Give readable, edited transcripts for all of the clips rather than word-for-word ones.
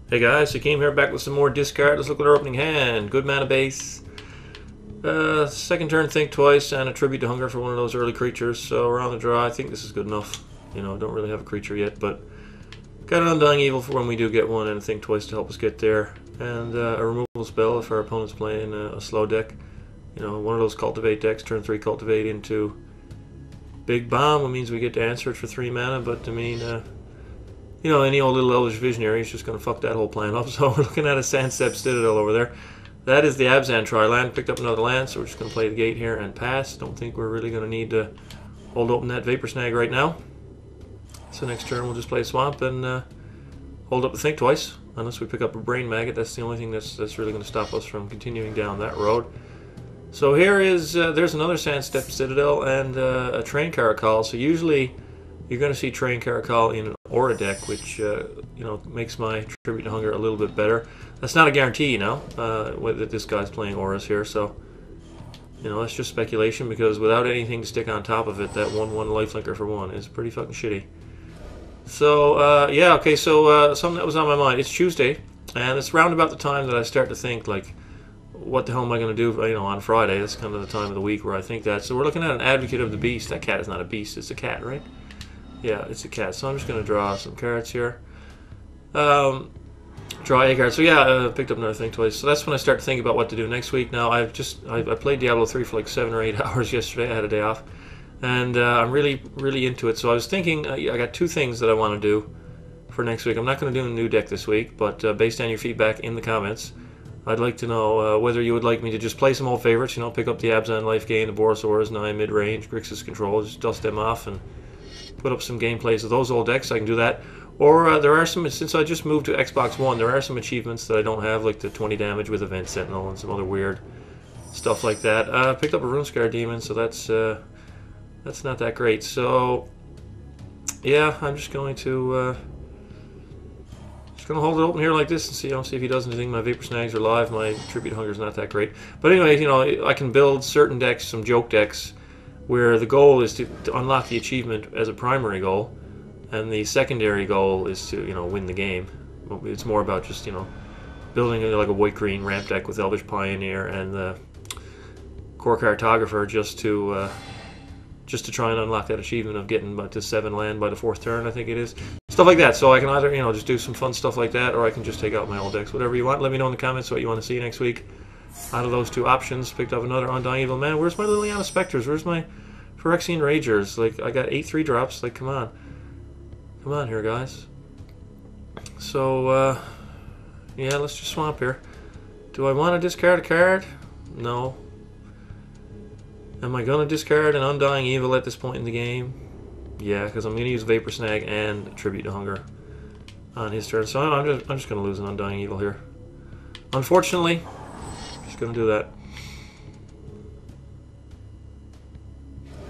Hey guys, Hakeem here, back with some more discard. Let's look at our opening hand. Good mana base. Second turn, think twice, and a tribute to hunger for one of those early creatures. So around the draw, I think this is good enough. You know, don't really have a creature yet, but got an Undying Evil for when we do get one, and a think twice to help us get there. And a removal spell if our opponent's playing a slow deck. You know, one of those cultivate decks, turn 3 cultivate into big bomb, which means we get to answer it for 3 mana, but I mean, you know, any old little Elvish Visionary is just going to fuck that whole plan up. So we're looking at a Sandstep Citadel over there. That is the Abzan Tri-land. Picked up another land, so we're just going to play the gate here and pass. Don't think we're really going to need to hold open that Vapor Snag right now. So next turn we'll just play Swamp and hold up the Think Twice. Unless we pick up a Brain Maggot, that's the only thing that's really going to stop us from continuing down that road. So here is, there's another Sandstep Citadel and a Train Caracal. So usually you're going to see Train Caracal in an Aura deck, which you know, makes my Tribute to Hunger a little bit better. That's not a guarantee, you know, that this guy's playing Auras here, so you know, that's just speculation, because without anything to stick on top of it, that 1/1 lifelinker for 1 is pretty fucking shitty. So yeah, okay, so something that was on my mind. It's Tuesday, and it's round about the time that I start to think, like, what the hell am I going to do, you know, on Friday? That's kind of the time of the week where I think that. So we're looking at an Advocate of the Beast. That cat is not a beast, it's a cat, right? Yeah, it's a cat. So I'm just going to draw some cards here. Draw a card. So yeah, picked up another Think Twice. So that's when I start to think about what to do next week. Now I played Diablo 3 for like 7 or 8 hours yesterday. I had a day off, and I'm really into it. So I was thinking, I got 2 things that I want to do for next week. I'm not going to do a new deck this week, but based on your feedback in the comments, I'd like to know whether you would like me to just play some old favorites. You know, pick up the Abzan Life Gain, the Borosaurus 9 mid range, Grixis Control, just dust them off and put up some gameplays of those old decks. I can do that. Or there are some, since I just moved to Xbox One, there are some achievements that I don't have, like the 20 damage with Event Sentinel and some other weird stuff like that. Picked up a Runescar Demon, so that's not that great. So yeah, I'm just going to hold it open here like this and see if he does anything. My Vapor Snags are live. My Tribute to Hunger is not that great. But anyway, you know, I can build certain decks, some joke decks, where the goal is to unlock the achievement as a primary goal, and the secondary goal is to, you know, win the game. It's more about just, you know, building like a white-green ramp deck with Elvish Pioneer and the Core Cartographer just to try and unlock that achievement of getting to 7 land by the 4th turn, I think it is. Stuff like that. So I can either, you know, just do some fun stuff like that, or I can just take out my old decks. Whatever you want. Let me know in the comments what you want to see next week. Out of those 2 options, picked up another Undying Evil. Man, where's my Liliana Spectres? Where's my Phyrexian Ragers? Like, I got 8 3-drops. Like, come on. Come on here, guys. So, yeah, let's just swamp here. Do I want to discard a card? No. Am I going to discard an Undying Evil at this point in the game? Yeah, because I'm going to use Vapor Snag and Tribute to Hunger on his turn. So I'm just going to lose an Undying Evil here. Unfortunately, just going to do that.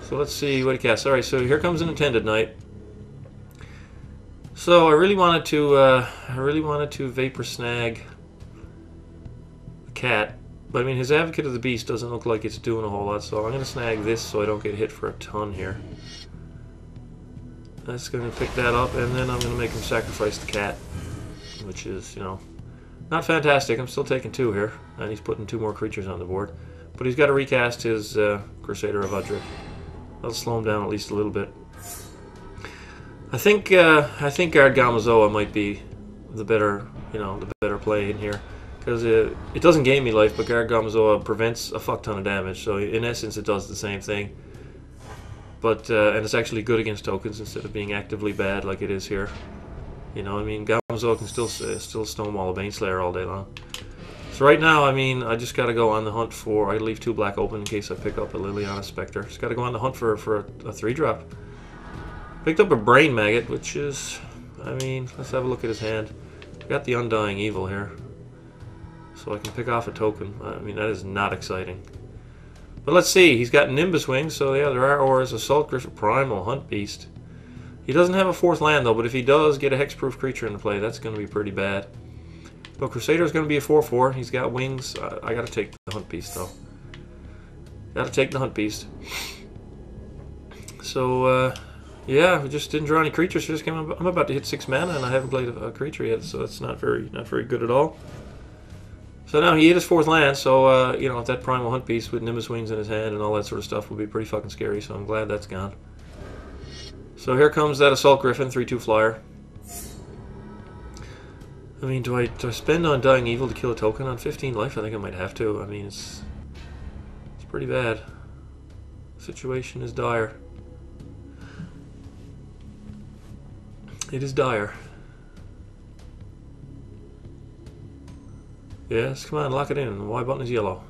So let's see what he casts. Alright, so here comes an Attended Knight. So I really wanted to Vapor Snag the cat, but I mean, his Advocate of the Beast doesn't look like it's doing a whole lot, so I'm going to snag this so I don't get hit for a ton here. That's going to pick that up, and then I'm going to make him sacrifice the cat, which is, you know, not fantastic. I'm still taking 2 here, and he's putting 2 more creatures on the board. But he's got to recast his Crusader of Udric. That'll slow him down at least a little bit. I think Guard Gamazoa might be the better, you know, the better play in here, because it doesn't gain me life, but Guard Gamazoa prevents a fuck ton of damage. So in essence, it does the same thing. But and it's actually good against tokens instead of being actively bad like it is here. You know, I mean, Gamazoa can still stonewall a Baneslayer all day long. So right now, I mean, I just got to go on the hunt for. I leave 2 black open in case I pick up a Liliana Spectre. Just got to go on the hunt for a 3-drop. Picked up a Brain Maggot, which is, I mean, let's have a look at his hand. Got the Undying Evil here, so I can pick off a token. I mean, that is not exciting. But let's see, he's got Nimbus Wings, so yeah, there are auras. Assault Griffin Primal, Hunt Beast. He doesn't have a 4th land, though, but if he does get a hexproof creature into play, that's going to be pretty bad. But Crusader is going to be a 4/4. He's got wings. I got to take the Hunt Beast, though. Got to take the Hunt Beast. So, Yeah, we just didn't draw any creatures. Just came. I'm about to hit 6 mana, and I haven't played a creature yet, so that's not very good at all. So now he ate his 4th land, so you know, that Primal Hunt Beast with Nimbus Wings in his hand and all that sort of stuff will be pretty fucking scary. So I'm glad that's gone. So here comes that Assault Griffin, 3/2 flyer. I mean, do I spend on Dying Evil to kill a token on 15 life? I think I might have to. I mean, it's pretty bad. The situation is dire. It is dire. Yes, come on, lock it in. The Y button is yellow.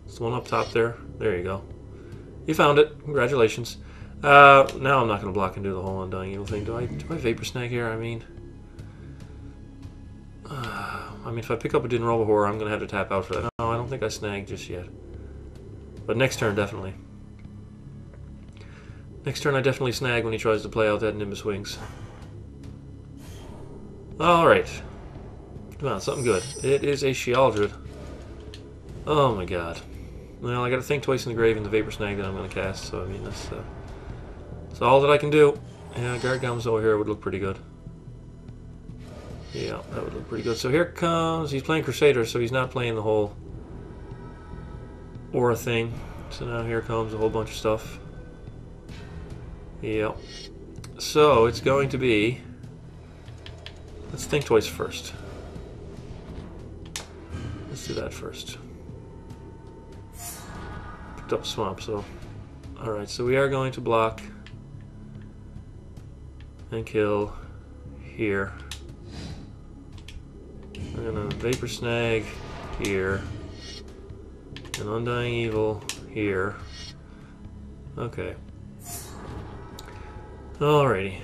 It's the one up top there. There you go. You found it. Congratulations. Now I'm not going to block and do the whole Undying Evil thing. Do I Vapor Snag here? I mean, if I pick up a Dinroba Horror, I'm going to have to tap out for that. No, I don't think I snag just yet. But next turn, definitely. Next turn, I definitely snag when he tries to play out that Nimbus Wings. Alright. Come on, something good. It is a Sheoldred. Oh my god. Well, I gotta think twice in the grave and the Vapor Snag that I'm gonna cast, so I mean, that's all that I can do. Yeah, Guard Gums over here would look pretty good. Yeah, that would look pretty good. So here comes... He's playing Crusader, so he's not playing the whole Aura thing. So now here comes a whole bunch of stuff. Yep. So it's going to be... Let's think twice first. Let's do that first. Picked up Swamp, so... Alright, so we are going to block and kill here. We're gonna Vapor Snag here. And Undying Evil here. Okay. Alrighty.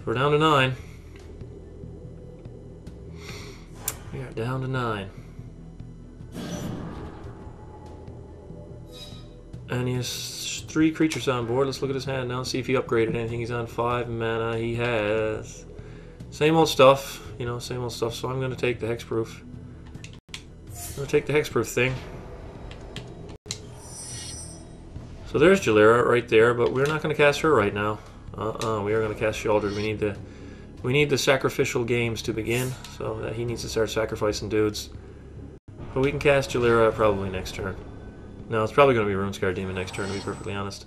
We're down to 9. We are down to 9. And he has 3 creatures on board. Let's look at his hand now and see if he upgraded anything. He's on 5 mana. He has... Same old stuff. You know, same old stuff. So I'm going to take the Hexproof. I'm going to take the Hexproof thing. So there's Jalera right there, but we're not going to cast her right now. We are going to cast Sheoldred. We need the sacrificial games to begin, so that he needs to start sacrificing dudes. But we can cast Jalera probably next turn. No, it's probably going to be Runescar Demon next turn, to be perfectly honest.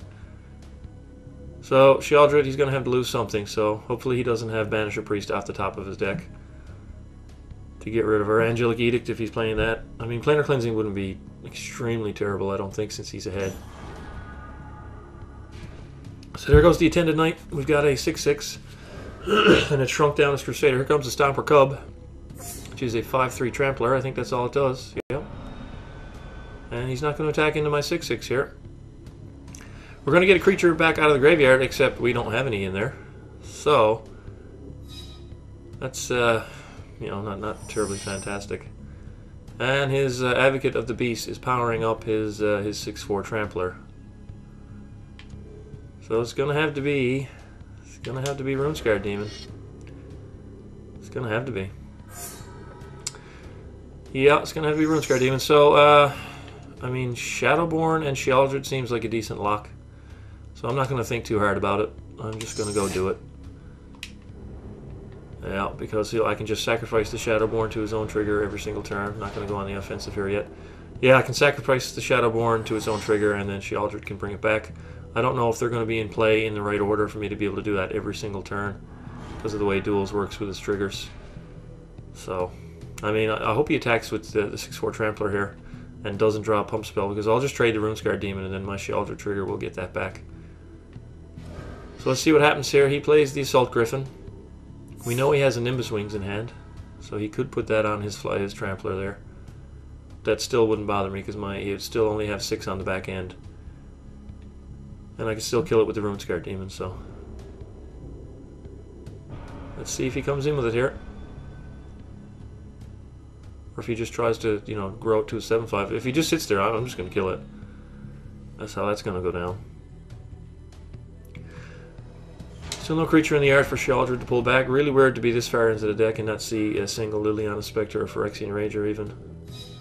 So Sheoldred, he's going to have to lose something, so hopefully he doesn't have Banisher Priest off the top of his deck to get rid of her. Angelic Edict if he's playing that. I mean, Planar Cleansing wouldn't be extremely terrible, I don't think, since he's ahead. So there goes the Attended Knight. We've got a 6/6, and it shrunk down as Crusader. Here comes the Stomper Cub, which is a 5/3 Trampler. I think that's all it does. Yep. And he's not going to attack into my 6/6 here. We're going to get a creature back out of the graveyard, except we don't have any in there. So that's you know, not terribly fantastic. And his Advocate of the Beast is powering up his 6/4 Trampler. So it's gonna have to be Runescar Demon. It's gonna have to be. Yeah, it's gonna have to be Runescar Demon. So I mean, Shadowborn and Sheoldred seems like a decent lock. So I'm not gonna think too hard about it. I'm just gonna go do it. Yeah, because I can just sacrifice the Shadowborn to his own trigger every single turn. I'm not gonna go on the offensive here yet. Yeah, I can sacrifice the Shadowborn to his own trigger, and then Sheoldred can bring it back. I don't know if they're going to be in play in the right order for me to be able to do that every single turn because of the way Duels works with his triggers. So, I mean, I hope he attacks with the 6/4 Trampler here and doesn't draw a Pump Spell, because I'll just trade the Runescar Demon and then my Sheoldred trigger will get that back. So let's see what happens here. He plays the Assault Griffin. We know he has a Nimbus Wings in hand, so he could put that on his Trampler there. That still wouldn't bother me because he would still only have 6 on the back end. And I can still kill it with the Runescar Demon, so... Let's see if he comes in with it here. Or if he just tries to, you know, grow it to a 7/5. If he just sits there, I'm just going to kill it. That's how that's going to go down. Still no creature in the yard for Sheoldred to pull back. Really weird to be this far into the deck and not see a single Liliana Spectre or Phyrexian Rager even.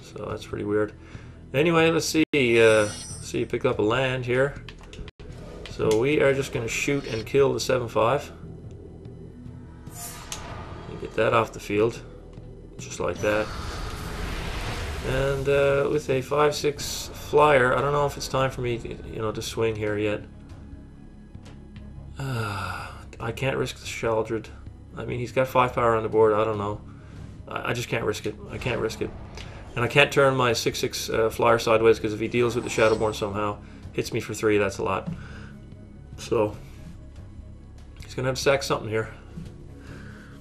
So that's pretty weird. Anyway, let's see. See you pick up a land here. So we are just going to shoot and kill the 7-5. Get that off the field, just like that. And with a 5-6 flyer, I don't know if it's time for me to, to swing here yet. I can't risk the Sheldred. I mean, he's got 5 power on the board. I don't know. I just can't risk it. I can't risk it. And I can't turn my 6-6 flyer sideways, because if he deals with the Shadowborn somehow, hits me for 3, that's a lot. So he's gonna have to sack something here.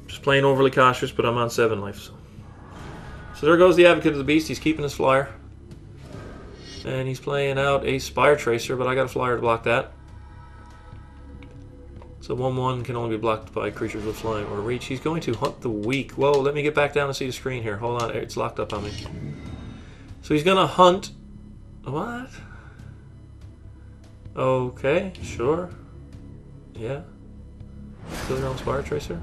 Just playing overly cautious, but I'm on 7 life. So there goes the Advocate of the Beast. He's keeping his flyer. And he's playing out a Spire Tracer, but I got a flyer to block that. So 1/1 can only be blocked by creatures with flying or reach. He's going to hunt the weak. Whoa, let me get back down and see the screen here. Hold on, it's locked up on me. So he's going to hunt... What? Okay, sure. Yeah. Kill your own Spire Tracer.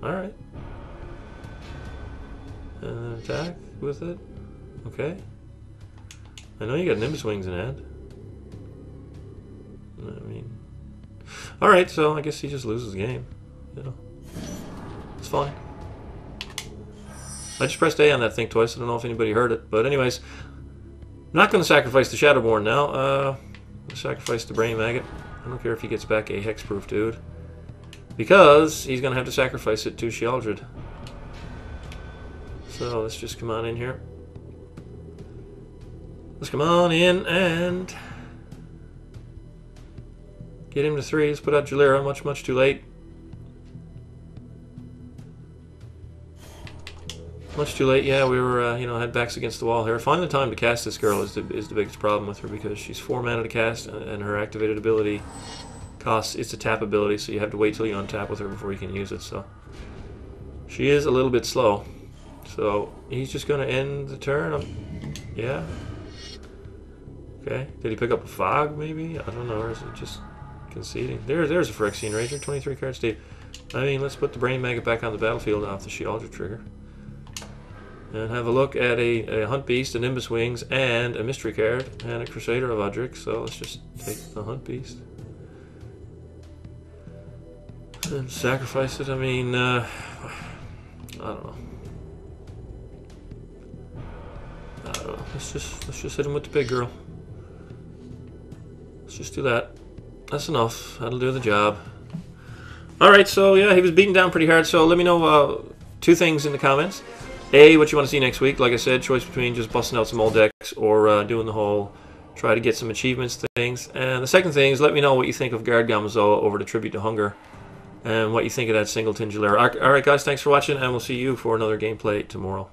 Alright. And then attack with it. Okay. I know you got Nimbus Wings in hand. I mean... Alright, so I guess he just loses the game. It's fine. I just pressed A on that thing twice. I don't know if anybody heard it. But anyways, I'm not going to sacrifice the Shadowborn now. I'll sacrifice the Brain Maggot. I don't care if he gets back a Hexproof dude, because he's going to have to sacrifice it to Sheldred. So let's just come on in here. Let's come on in and get him to 3. Let's put out Jalera. Much too late. Much too late. Yeah, we were, had backs against the wall here. Find the time to cast this girl is the biggest problem with her, because she's 4 mana to cast, and her activated ability costs, it's a tap ability, so you have to wait till you untap with her before you can use it. So she is a little bit slow. So he's just going to end the turn. Yeah. Okay. Did he pick up a Fog, maybe? I don't know. Or is it just conceding? There's a Phyrexian Ranger. 23 cards deep. I mean, let's put the Brain Maggot back on the battlefield off the Sheldred trigger. And have a look at a Hunt Beast, a Nimbus Wings, and a Mystery card, and a Crusader of Udric. So let's just take the Hunt Beast. And sacrifice it. I mean, I don't know. I don't know. Let's just hit him with the big girl. Let's just do that. That's enough. That'll do the job. Alright, so yeah, he was beaten down pretty hard. So let me know 2 things in the comments. A, what you want to see next week. Like I said, choice between just busting out some old decks or doing the whole try to get some achievements things. And the second thing is let me know what you think of Guard Gamazoa over to Tribute to Hunger, and what you think of that Singleton Jalera. Alright guys, thanks for watching, and we'll see you for another gameplay tomorrow.